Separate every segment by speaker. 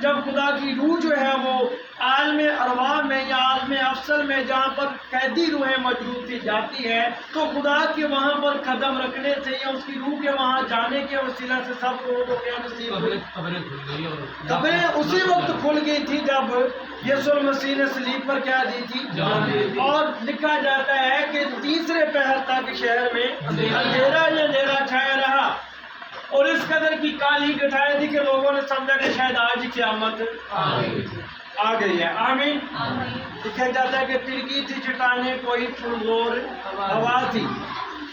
Speaker 1: جب خدا کی روح جو ہے وہ عالم ارواح میں یا عالم افضل میں جہاں پر قیدی روحیں موجود تھی جاتی ہے تو خدا کے وہاں پر قدم رکھنے سے یا اس کی روح کے وہاں جانے کے وسیلہ سے سب لوگوں کو کیا نصیب ہوئی؟ قبریں اسی وقت کھل گئی تھی جب یسوع المسیح نے صلیب پر کیا دی تھی. اور لکھا جاتا ہے کہ تیسرے پہر تک شہر میں اندھیرا ہی اندھیرا چھایا رہا اور اس قدر کی کالی گٹھائی تھی کہ لوگوں نے سمجھا کہ شاید آج قیامت آ گئی ہے. آمین. لکھا جاتا ہے کہ ترکی تھی چٹانیں کوئی پرزور ہوا تھی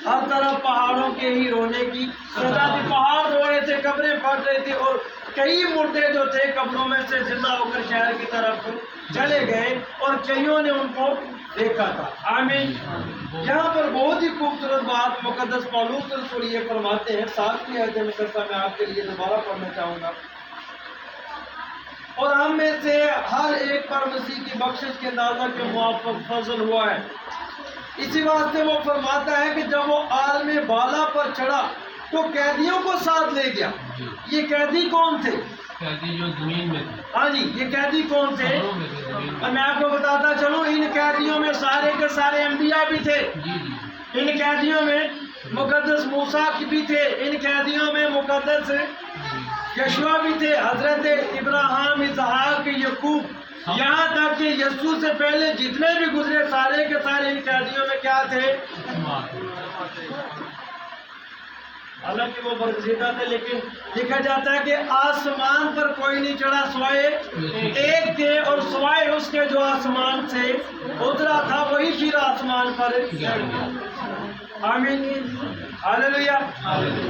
Speaker 1: ہر طرف پہاڑوں کے ہی رونے کی صدا تھی. پہاڑ رو رہے تھے قبریں پھٹ رہی تھی اور کئی مردے جو تھے قبروں میں سے زندہ ہو کر شہر کی طرف چلے گئے اور کئیوں نے ان کو دیکھا تھا. آمین. یہاں پر بہت ہی خوبصورت بات مقدس پولس رسول یہ فرماتے ہیں. 7ویں آیت مقدسہ میں آپ کے لیے دوبارہ پڑھنا چاہوں گا. اور ہم میں سے ہر ایک پر مسیح کی بخشش کے اندازہ کے موافق فضل ہوا ہے. اسی واسطے وہ فرماتا ہے کہ جب وہ عالم بالا پر چڑھا تو قیدیوں کو ساتھ لے گیا. یہ قیدی کون تھے؟
Speaker 2: قیدی جو زمین میں تھے.
Speaker 1: ہاں جی، یہ قیدی کون تھے؟ اور میں آپ کو بتاتا چلوں ان قیدیوں میں سارے کے سارے انبیاء بھی تھے. ان قیدیوں میں مقدس موسیٰ بھی تھے. ان قیدیوں میں مقدس یشوع بھی تھے، حضرت ابراہیم، اسحاق، یعقوب، یہاں تک کہ یسوع سے پہلے جتنے بھی گزرے سارے کے سارے ان قیدیوں میں کیا تھے؟ حالانکہ وہ برگزیدہ تھے لیکن لکھا جاتا ہے کہ آسمان پر کوئی نہیں چڑھا سوائے ایک کے اور سوائے اس کے جو آسمان سے اترا تھا وہی پھر آسمان پر. آمین. ہاللیلویہ.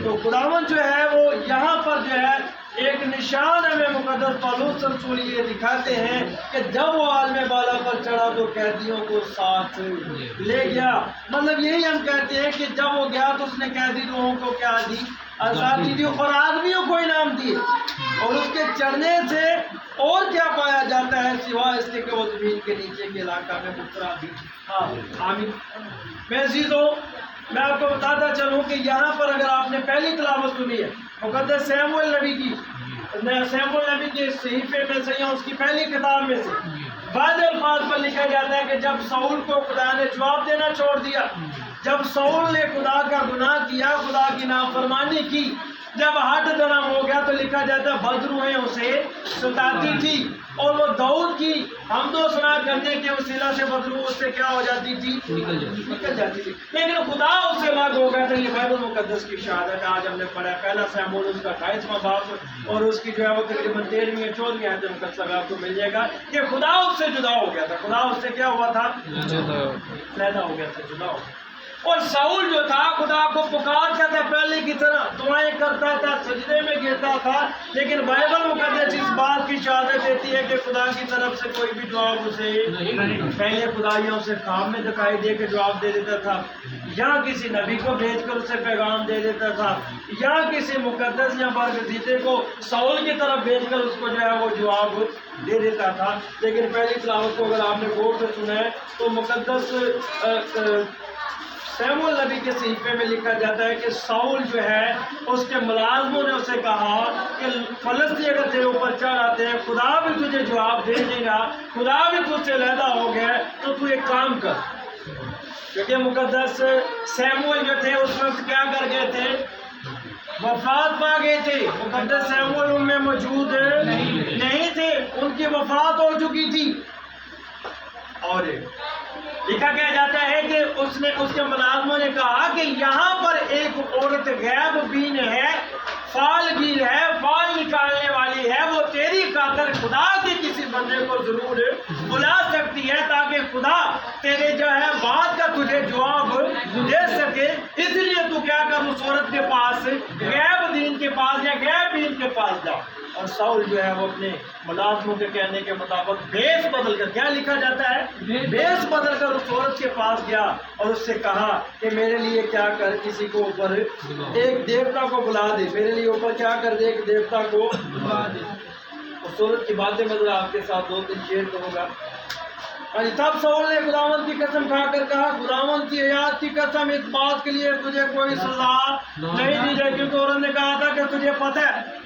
Speaker 1: تو خداوند جو ہے وہ یہاں پر جو ہے ایک نشان ہمیں مقدس پولس رسول یہ دکھاتے ہیں کہ جب وہ عالم بالا پر چڑھا تو قیدیوں کو ساتھ لے گیا. مطلب یہی ہم کہتے ہیں کہ جب وہ گیا تو اس نے قیدی روحوں کو کیا دی؟ آزادی دی اور آدمیوں کو انعام دیے. اور اس کے چڑھنے سے اور کیا پایا جاتا ہے سوائے اس کے کہ وہ زمین کے نیچے کے علاقہ میں اترا بھی. آمین. میں عزیزوں میں آپ کو بتاتا چلوں کہ یہاں پر اگر آپ نے پہلی تلاوت سنی ہے مقدس سیموئیل نبی کی، سیموئیل نبی کے صحیفے میں سے یا اس کی پہلی کتاب میں سے بعض الفاظ پر لکھا جاتا ہے کہ جب ساؤل کو خدا نے جواب دینا چھوڑ دیا، جب ساؤل نے خدا کا گناہ کیا، خدا کی نافرمانی کی، جب ہٹ درم ہو گیا تو لکھا جاتا ہے بدروہیں اسے ستاتی تھی اور وہ داؤد کی حمد و ثنا کرنے کے وسیلہ سے بدروح اس سے کیا ہو جاتی تھی؟ نکل جاتی تھی. لیکن خدا اس سے الگ ہو گیا تھا. یہ بائبل مقدس کی شہادت آج ہم نے پڑھا ہے. پہلا سیموئیل اس کا 28واں باب اور اس کی جو ہے وہ تقریباً 13ویں یا 14ویں آیت مقدسہ میں آپ کو مل جائے گا کہ خدا اس سے جدا ہو گیا تھا. خدا اس سے کیا ہوا تھا؟ علیحدہ ہو گیا تھا، جدا ہو گیا. اور ساؤل جو تھا خدا کو پکارتا تھا پہلے کی طرح، دعائیں کرتا تھا، سجدے میں گرتا تھا، لیکن بائبل مقدس اس بات کی شہادت دیتی ہے کہ خدا کی طرف سے کوئی بھی جواب اسے پہلے خدا یا اسے خواب میں دکھائی دے کے جواب دے دیتا تھا، یا کسی نبی کو بھیج کر اسے پیغام دے دیتا تھا، یا کسی مقدس یا برگزیدے کو ساؤل کی طرف بھیج کر اس کو جو ہے وہ جواب دے دیتا تھا. لیکن پہلی تلاوت کو اگر آپ نے غور سے سنا ہے تو مقدس سیموئیل نبی کے صحیفے میں لکھا جاتا ہے کہ ساؤل جو ہے اس کے ملازموں نے اسے کہا کہ فلسطینی اگر تیرے اوپر چڑھ آتے ہیں خدا بھی تجھے جواب دے دے گا، خدا بھی تجھ سے علیحدہ ہو گیا ہے تو تو ایک کام کر. کیونکہ مقدس سیموئیل جو تھے اس وقت کیا کر گئے تھے؟ وفات پا گئے تھے. مقدس سیموئیل ان میں موجود نہیں تھے، ان کی وفات ہو چکی تھی. اور لکھا کیا جاتا ہے کہ اس کے ملازموں نے کہا کہ یہاں پر ایک عورت غیب بین ہے، فال گیر ہے، فال نکالنے والی ہے، وہ تیری خاطر خدا کے کسی بندے کو ضرور بلا سکتی ہے تاکہ خدا تیرے جو ہے بات کا تجھے جواب دے سکے. اس لیے تو کیا کر اس عورت کے پاس غیب دین کے پاس یا غیب بین کے پاس جا. اور ساؤل جو ہے وہ اپنے ملازموں کے کہنے کے مطابق بیس بدل کر، کیا لکھا جاتا ہے؟ بیس بدل کر اس عورت کے پاس گیا اور اس سے کہا کہ میرے لیے کیا کر، کسی کو اوپر ایک دیوتا کو بلا دے، میرے لیے اوپر کیا کر دے، ایک دیوتا کو بلا دے. اس عورت کی باتیں میں آپ کے ساتھ 2-3 شیئر کروں گا. تب ساؤل نے خداوند کی قسم کھا کر کہا، خداوند کی حیات کی قسم اس بات کے لیے تجھے کوئی سزا نہیں دی جائے، کیونکہ عورت نے کہا تھا کہ تجھے پتہ ہے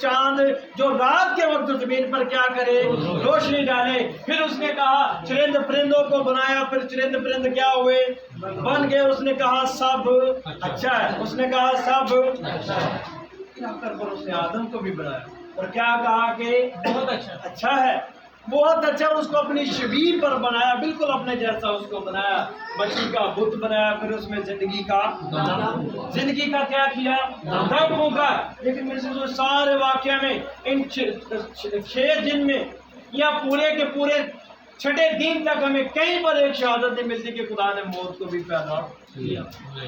Speaker 3: چاند جو رات کے وقت زمین پر کیا کرے؟ روشنی ڈالے. پھر اس نے کہا چرند پرندوں کو بنایا، پھر چرند پرند کیا ہوئے؟ بن گئے. اس نے کہا سب اچھا ہے. اس نے کہا سب پر اس نے آدم کو بھی بنایا اور کیا کہا کہ بہت اچھا ہے، بہت اچھا. اس کو اپنی شبیہ پر بنایا، بالکل اپنے جیسا اس کو بنایا. مٹی کا بت بنایا، پھر اس میں زندگی کا کیا کیا؟ دم ہوگا. لیکن میرے سے سارے واقعہ میں ان 6 دن میں یا پورے کے پورے 6 دن تک ہمیں کہیں پر ایک شہادت نہیں ملتی کہ خدا نے موت کو بھی پیدا کیا،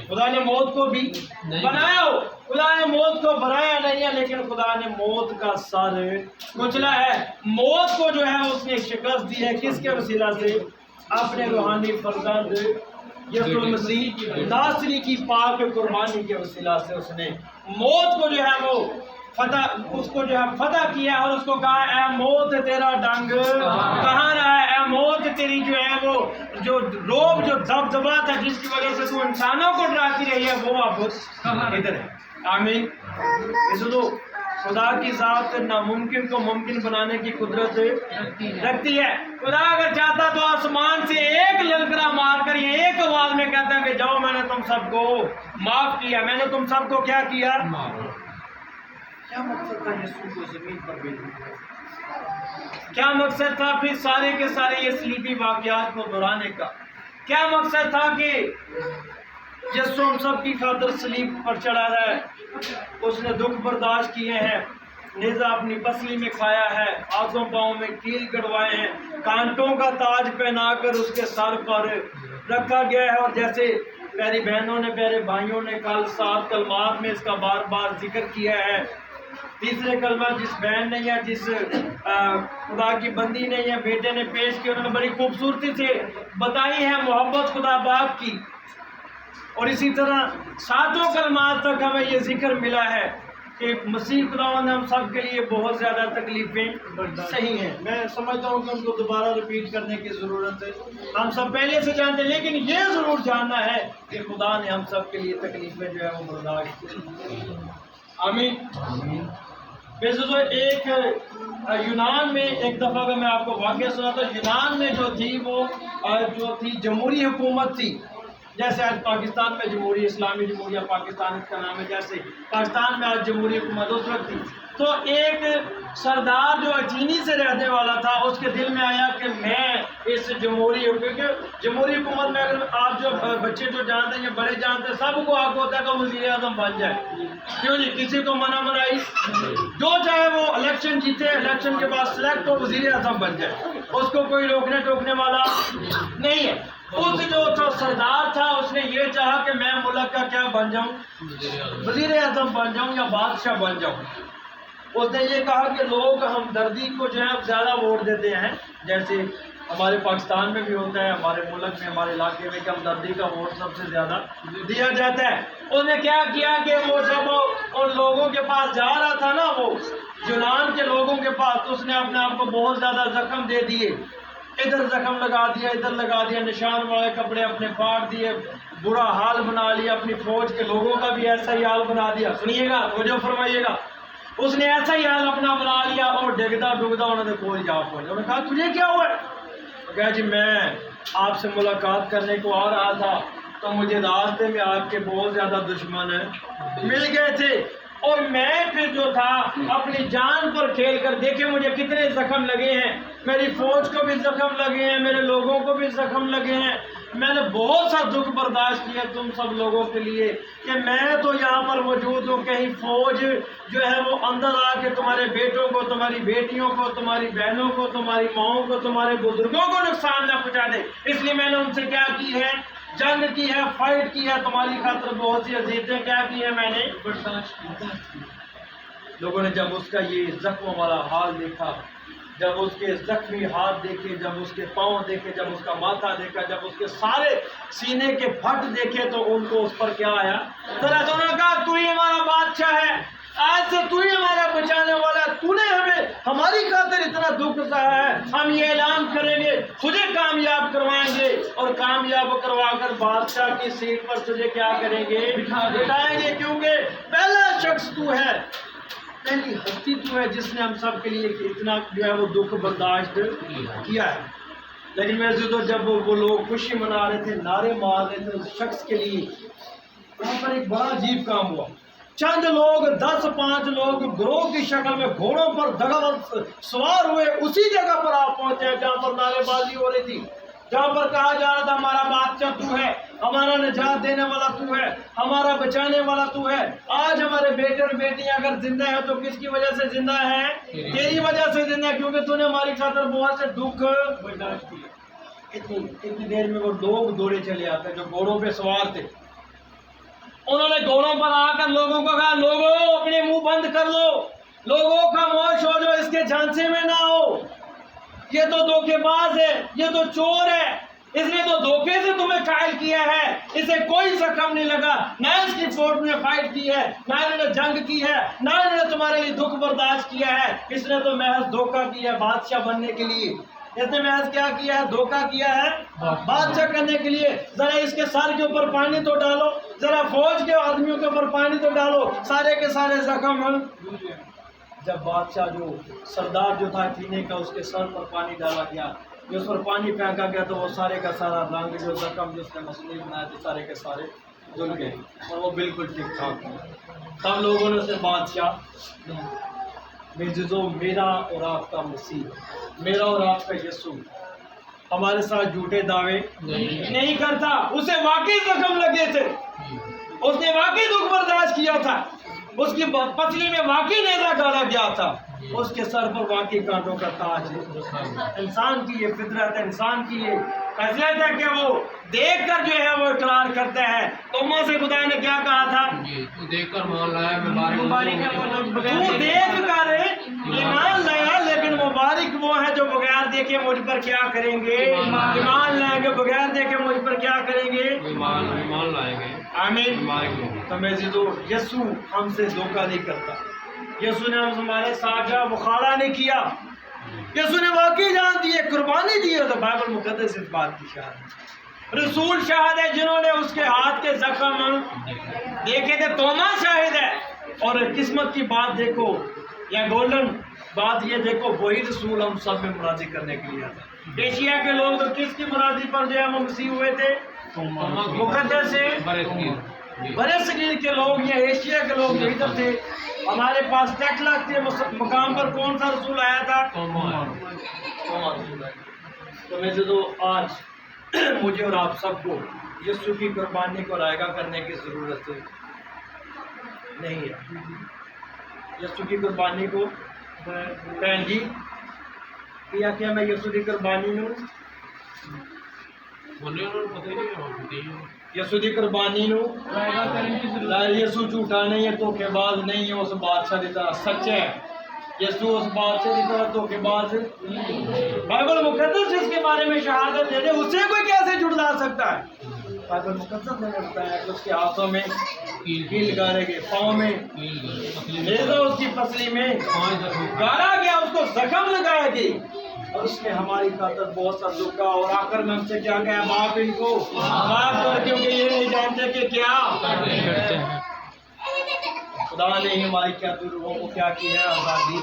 Speaker 3: خدا نے موت کو بھی بنایا ہو. خدا نے موت کو بنایا نہیں ہے، لیکن خدا نے موت کا سر کچلا ہے. موت کو جو ہے اس نے شکست دی ہے. کس کے وسیلہ سے؟ اپنے روحانی فرزند یسوع مسیح ناصری کی پاک قربانی کے وسیلہ سے اس نے موت کو جو ہے وہ فتح کیا اور اس کو کہا اے موت تیرا ڈنگ کہاں رہا ہے؟ اے موت تیری جو ہے وہ جو روب جو دبدبا تھا جس کی وجہ سے تو انسانوں کو ڈراتی رہی ہے وہ اب ادھر ہے. آمین. تو خدا کی ذات ناممکن کو ممکن بنانے کی قدرت رکھتی ہے. خدا اگر چاہتا تو آسمان سے ایک للکرا مار کر یہ ایک آواز میں کہتا ہے کہ جاؤ میں نے تم سب کو معاف کیا، میں نے تم سب کو کیا کیا؟ کیا مقصد تھا یسوع کو زمین پر بھیجنے؟ کیا مقصد تھا پھر سارے کے سارے یہ صلیبی واقعات کو دہرانے کا؟ کیا مقصد تھا کہ یسوع ہم سب کی خاطر صلیب پر چڑھا ہے، اس نے دکھ برداشت کیے ہیں، نیزہ اپنی پسلی میں کھایا ہے، ہاتھوں پاؤں میں کیل کٹوائے ہیں، کانٹوں کا تاج پہنا کر اس کے سر پر رکھا گیا ہے. اور جیسے پیاری بہنوں نے پیارے بھائیوں نے کل 7 کلمات میں اس کا بار بار ذکر کیا ہے. تیسرے کلمہ جس بہن نے یا جس خدا کی بندی نے یا بیٹے نے پیش کی، انہوں نے بڑی خوبصورتی سے بتائی ہے محبت خدا باپ کی. اور اسی طرح 7 کلمات تک ہمیں یہ ذکر ملا ہے کہ مسیح خدا نے ہم سب کے لیے بہت زیادہ تکلیفیں صحیح ہیں. میں سمجھتا ہوں کہ ان کو دوبارہ ریپیٹ کرنے کی ضرورت ہے، ہم سب پہلے سے جانتے ہیں، لیکن یہ ضرور جاننا ہے کہ خدا نے ہم سب کے لیے تکلیفیں جو ہے وہ برداشت کی. آمین. ایک یونان میں ایک دفعہ کا میں آپ کو واقعہ سناتا ہوں. یونان میں جو تھی وہ جو تھی جمہوری حکومت تھی، جیسے آج پاکستان میں جمہوری اسلامی جمہوریہ پاکستان اس کا نام ہے، جیسے پاکستان میں آج جمہوری حکومت اس وقت تھی. تو ایک سردار جو چینی سے رہنے والا تھا اس کے دل میں آیا کہ میں اس جمہوری حکومت میں اگر آپ جو بچے جو جانتے ہیں یا بڑے جانتے ہیں سب کو حق ہوتا ہے کہ وزیر اعظم بن جائے. کیوں جی؟ کسی کو منع منائی، جو چاہے وہ الیکشن جیتے، الیکشن کے بعد سلیکٹ ہو وزیر اعظم بن جائے، اس کو کوئی روکنے ٹوکنے والا نہیں ہے. اس جو سردار تھا اس نے یہ چاہا کہ میں ملک کا کیا بن جاؤں؟ وزیر اعظم بن جاؤں یا بادشاہ بن جاؤں. اس نے یہ کہا کہ لوگ ہمدردی کو جو ہے زیادہ ووٹ دیتے ہیں، جیسے ہمارے پاکستان میں بھی ہوتا ہے، ہمارے ملک میں ہمارے علاقے میں کہ ہمدردی کا ووٹ سب سے زیادہ دیا جاتا ہے. اس نے کیا کیا کہ وہ جب ان لوگوں کے پاس جا رہا تھا نا، وہ یونان کے لوگوں کے پاس، تو اس نے اپنے آپ کو بہت زیادہ زخم دے دیے، ادھر زخم لگا دیا، ادھر لگا دیا، نشان والے کپڑے اپنے پھاڑ دیے، برا حال بنا لیا، اپنی فوج کے لوگوں کا بھی ایسا ہی حال بنا دیا. سنیے گا، توجہ فرمائیے گا. اس نے ایسا ہی حال اپنا بنا لیا اور ڈگتا ڈگتا انہوں نے کوئی جا پہنچا. انہوں نے کہا تجھے کیا ہوا ہے؟ کہا جی میں آپ سے ملاقات کرنے کو آ رہا تھا تو مجھے راستے میں آپ کے بہت زیادہ دشمن مل گئے تھے، اور میں پھر جو تھا اپنی جان پر کھیل کر، دیکھیں مجھے کتنے زخم لگے ہیں، میری فوج کو بھی زخم لگے ہیں، میرے لوگوں کو بھی زخم لگے ہیں، میں نے بہت سا دکھ برداشت کیا تم سب لوگوں کے لیے کہ میں تو یہاں پر موجود ہوں، کہیں فوج جو ہے وہ اندر آ کے تمہارے بیٹوں کو، تمہاری بیٹیوں کو، تمہاری بہنوں کو، تمہاری ماؤں کو، تمہارے بزرگوں کو نقصان نہ پہنچا دے. اس لیے میں نے ان سے کیا کی ہے؟ جنگ کی ہے، فائٹ کی ہے، تمہاری خاطر بہت سی اذیتیں کیا کی ہے میں نے برداشت کی. لوگوں نے جب اس کا یہ زخم والا حال دیکھا، جب اس کے زخمی ہاتھ دیکھے، جب اس کے پاؤں دیکھے، جب اس کا ماتھا دیکھا، جب اس کے سارے سینے کے پھٹ دیکھے، تو ان کو اس پر کیا آیا؟ ذرا تو نے کہا تو ہی ہمارا بادشاہ ہے، آج سے تو ہی ہمارا بچانے والا ہے، تو نے ہمیں ہماری خاطر اتنا دکھ سہا ہے، ہم یہ اعلان کریں گے تجھے کامیاب کروائیں گے، اور کامیاب کروا کر بادشاہ کی سیٹ پر تجھے کیا کریں گے؟ بٹھائیں گے، کیونکہ پہلا شخص تو ہے، پہلی ہستی تو ہے جس نے ہم سب کے لیے اتنا جو ہے وہ دکھ برداشت کیا ہے. لیکن میں تو جب وہ لوگ خوشی منا رہے تھے، نعرے مار رہے تھے اس شخص کے لیے، وہاں پر ایک بڑا عجیب کام ہوا. چند لوگ 10-5 لوگ گروہ کی شکل میں گھوڑوں پر دگا سوار ہوئے اسی جگہ پر آپ پہنچے جہاں پر نعرے بازی ہو رہی تھی، جہاں پر کہا جا رہا تھا ہمارا بادشاہ تو ہے، ہمارا نجات دینے والا تو ہے، ہمارا بچانے والا تو ہے. آج ہمارے بیٹے اور بیٹیاں اگر زندہ ہیں تو کس کی وجہ سے زندہ ہیں؟ تیری وجہ سے زندہ ہے، کیونکہ تو نے ہماری خاطر بہت سے دکھ برداشت کیے. اتنی دیر میں وہ لوگ دوڑے چلے آتے جو گھوڑوں پہ سوار تھے. انہوں نے گھوڑوں پر آ کر لوگوں کو کہا، لوگوں اپنے منہ بند کر لو، لوگوں خاموش ہو جو اس کے جھانسے میں نہ ہو. یہ تو دھوکے باز ہے، یہ تو چور ہے، اس نے تو دھوکے سے تمہیں قائل کیا ہے. اسے کوئی زخم نہیں لگا، نہ اس کی فوج نے فائٹ کی ہے، نہ انہوں نے جنگ کی ہے، نہ انہوں نے تمہارے لیے دکھ برداشت کیا ہے. اس نے تو محض دھوکہ کیا ہے بادشاہ بننے کے لیے. اس نے محض کیا کیا ہے؟ دھوکہ کیا ہے بادشاہ کرنے کے لیے. ذرا اس کے سر کے اوپر پانی تو ڈالو، ذرا فوج کے آدمیوں کے اوپر پانی تو ڈالو، سارے کے سارے زخم. جب بادشاہ جو سردار جو تھا اتنے کا، اس کے سر پر پانی ڈالا گیا، جو اس پر پانی پھینکا گیا تو وہ سارے کا سارا رنگ جو زخم جو اس نے مصنوعی بنایا تھے سارے کے سارے دھل گئے اور وہ بالکل ٹھیک ٹھاک ہو. تب لوگوں نے اسے بادشاہ میرا اور آپ کا مسیح، میرا اور آپ کا یسوع ہمارے ساتھ جھوٹے دعوے نہیں کرتا. اسے واقعی زخم لگے تھے، اس نے واقعی دکھ برداشت کیا تھا، اس کی پسلی میں واقعی نیزہ ڈالا گیا تھا، اس کے سر پر واقعی کانٹوں کا تاج ہے. انسان کی یہ فطرت ہے، انسان کی یہ فضیلت ہے کہ وہ دیکھ کر جو ہے وہ اقرار کرتا ہے. توما سے خدا نے کیا کہا تھا؟
Speaker 2: تو دیکھ کر مان لایا، مبارک
Speaker 3: تو دیکھ کر ایمان لایا، لیکن مبارک وہ ہے جو بغیر دیکھے مجھ پر کیا کریں گے؟ ایمان لائیں گے. بغیر دیکھے مجھ پر کیا کریں گے؟
Speaker 2: ایمان لائیں گے.
Speaker 3: آمین. تو میں یسوع ہم سے دھوکہ نہیں کرتا. یسوع نے ہمارے ساتھ جو مخالہ نہیں کیا. یسوع نے واقعی جان دی ہے، قربانی دی ہے. تو بائبل مقدس اس بات کی شاہد ہے. رسول شاہد ہے جنہوں نے اس کے ہاتھ کے زخم دیکھے تھے. توما شاہد ہے. اور قسمت کی بات دیکھو یا گولڈن بات یہ دیکھو، وہی رسول ہم سب میں مرادی کرنے کے لیے آتا ہے. ایشیا کے لوگ تو کس کی مرادی پر جو ہے وہ مسیح ہوئے تھے؟ مقدس سے برے صغیر کے لوگ یا ایشیا کے لوگ جو ادھر تھے. ہمارے پاس ٹیکلا کے مقام پر کون سا رسول آیا تھا؟ توما رسول آیا. تو میں تو آج مجھے اور آپ سب کو یسوع کی قربانی کو رائگاں کرنے کی ضرورت نہیں ہے. یسوع کی قربانی کو بہن جی کیا کیا میں یسوع کی قربانی نو یسوع کی قربانی نو یسوع جھوٹا نہیں ہے، دھوکے باز نہیں ہے، اس بادشاہ کی طرح سچ ہے. یسوع اس بادشاہ کی طرح دھوکے باز. بائبل مقدس جس کے بارے میں شہادت دے دے اسے کوئی کیسے جھٹلا سکتا ہے؟ بائبل مقدس نے بتایا کہ اس کے ہاتھوں میں کیل گارے گئے، پاؤں میں نیزہ اس کی پسلی میں گارا گیا، اس کو زخم لگایا گئی، اور اس نے ہماری خاطر بہت سا دکھ کا. اور آخر میں ہم سے کیا کہا؟ باپ ان کو معاف کر، کیونکہ یہ نہیں جانتے کہ کیا کرتے ہیں. خدا نے ہماری کیا روحوں کو کیا کی ہے؟ آزادی.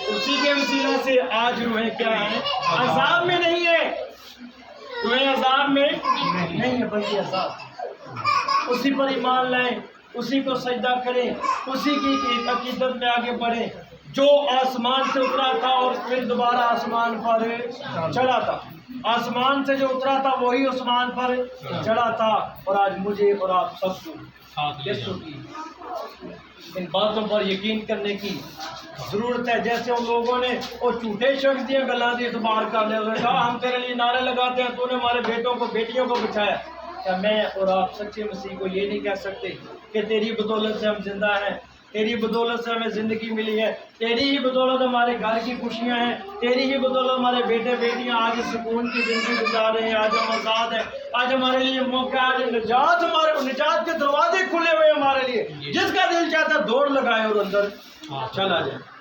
Speaker 3: اسی کے وسیلہ سے آج روحیں کیا ہیں؟ عذاب میں نہیں ہے. روحیں عذاب میں نہیں ہے بلکہ آزاد. اسی پر ایمان لائیں، اسی کو سجدہ کریں، اسی کی عقیدت میں آگے بڑھیں جو آسمان سے اترا تھا اور پھر دوبارہ آسمان پر چڑھا تھا. آسمان سے جو اترا تھا وہی آسمان پر چڑھا تھا. اور آج مجھے اور آپ سب کو یسوع کی ان باتوں پر یقین کرنے کی ضرورت ہے. جیسے ان لوگوں نے وہ جھوٹے شخص دیا گلاں دی اعتبار کر لیا، کہا ہم تیرے لیے نعرے لگاتے ہیں، تو نے ہمارے بیٹوں کو بیٹیوں کو بچایا. کیا میں اور آپ سچے مسیح کو یہ نہیں کہہ سکتے کہ تیری بدولت سے ہم زندہ ہیں، تیری بدولت سے ہمیں زندگی ملی ہے، تیری ہی بدولت ہمارے گھر کی خوشیاں ہیں، تیری ہی بدولت ہمارے بیٹے بیٹیاں آج سکون کی زندگی گزار رہے ہیں، آج ہم آزاد ہیں، آج ہمارے لیے موقع، آج نجات کے دروازے کھلے ہوئے ہمارے لیے. جس کا دل چاہتا ہے دوڑ لگائے اور اندر چلا جائے.